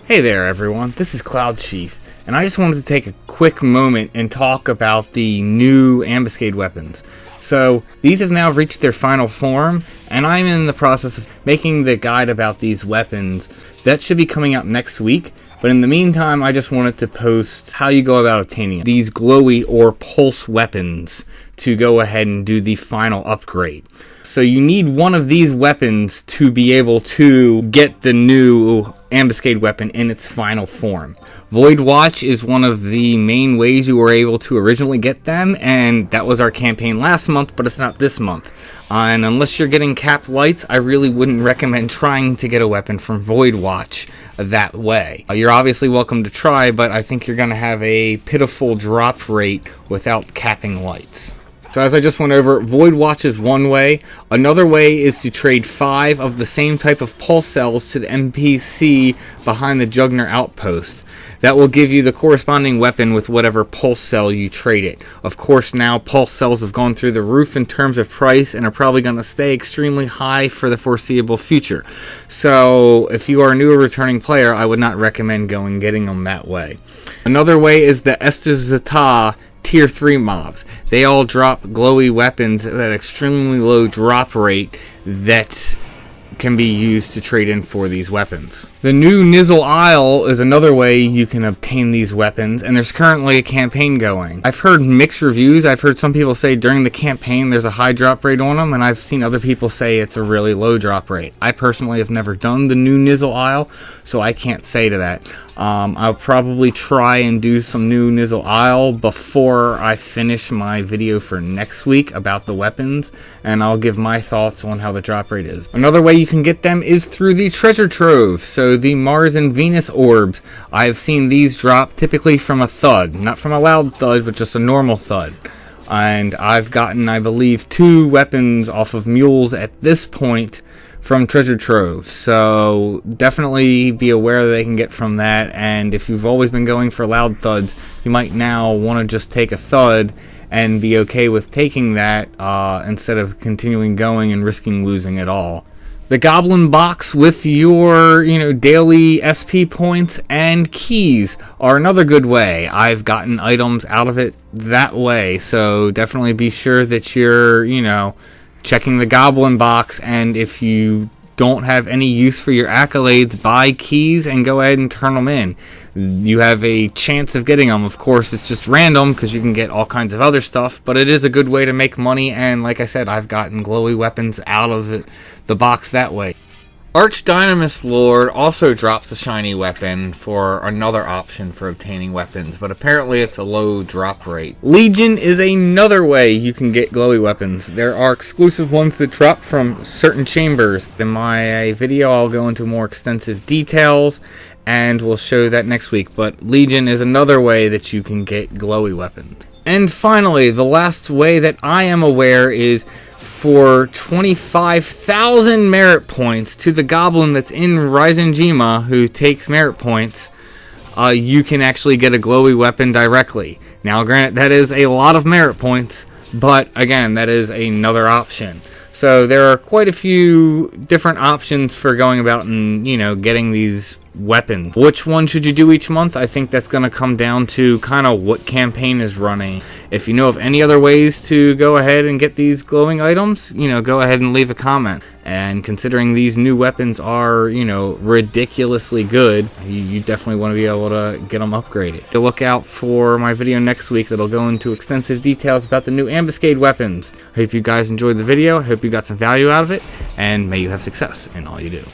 Hey there everyone, this is Cloud Chief, and I just wanted to take a quick moment and talk about the new Ambuscade Weapons. So, these have now reached their final form, and I'm in the process of making the guide about these weapons. That should be coming out next week, but in the meantime I just wanted to post how you go about obtaining these glowy or pulse weapons to go ahead and do the final upgrade. So you need one of these weapons to be able to get the new Ambuscade weapon in its final form. Void Watch is one of the main ways you were able to originally get them, and that was our campaign last month, but it's not this month. And unless you're getting capped lights, I really wouldn't recommend trying to get a weapon from Void Watch that way. You're obviously welcome to try, but I think you're going to have a pitiful drop rate without capping lights. So as I just went over, Void Watch is one way. Another way is to trade 5 of the same type of pulse cells to the NPC behind the Jugner outpost. That will give you the corresponding weapon with whatever pulse cell you trade it. Of course, now pulse cells have gone through the roof in terms of price and are probably going to stay extremely high for the foreseeable future. So if you are a new or returning player, I would not recommend going and getting them that way. Another way is the Estazata Tier 3 mobs. They all drop glowy weapons at an extremely low drop rate that can be used to trade in for these weapons. The new Nizzle Isle is another way you can obtain these weapons, and there's currently a campaign going. I've heard mixed reviews. I've heard some people say during the campaign there's a high drop rate on them, and I've seen other people say it's a really low drop rate. I personally have never done the new Nizzle Isle, so I can't say to that. I'll probably try and do some new Nizzle Isle before I finish my video for next week about the weapons, and I'll give my thoughts on how the drop rate is. Another way you can get them is through the treasure trove. So the Mars and Venus orbs, I've seen these drop typically from a thud, not from a loud thud, but just a normal thud. And I've gotten, I believe, 2 weapons off of mules at this point from treasure trove, so definitely be aware that they can get from that. And if you've always been going for loud thuds, you might now want to just take a thud and be okay with taking that instead of continuing going and risking losing it all. The Goblin Box with your, daily SP points and keys are another good way. I've gotten items out of it that way, so definitely be sure that you're, checking the Goblin Box, and if you don't have any use for your accolades, buy keys and go ahead and turn them in. You have a chance of getting them. Of course, it's just random because you can get all kinds of other stuff, but it is a good way to make money, and like I said, I've gotten glowy weapons out of the box that way. Archdynamis Lord also drops a shiny weapon for another option for obtaining weapons, but apparently it's a low drop rate. Legion is another way you can get glowy weapons. There are exclusive ones that drop from certain chambers. In my video, I'll go into more extensive details, and we'll show that next week, but Legion is another way that you can get glowy weapons. And finally, the last way that I am aware is for 25,000 merit points to the goblin that's in Ryzenjima who takes merit points, you can actually get a glowy weapon directly. Now granted, that is a lot of merit points, but again, that is another option. So there are quite a few different options for going about and, getting these weapons. Which one should you do each month? I think that's going to come down to kind of what campaign is running. If you know of any other ways to go ahead and get these glowing items, go ahead and leave a comment. And considering these new weapons are, ridiculously good, you definitely want to be able to get them upgraded. To look out for my video next week that'll go into extensive details about the new Ambuscade weapons. I hope you guys enjoyed the video. I hope you got some value out of it, and may you have success in all you do.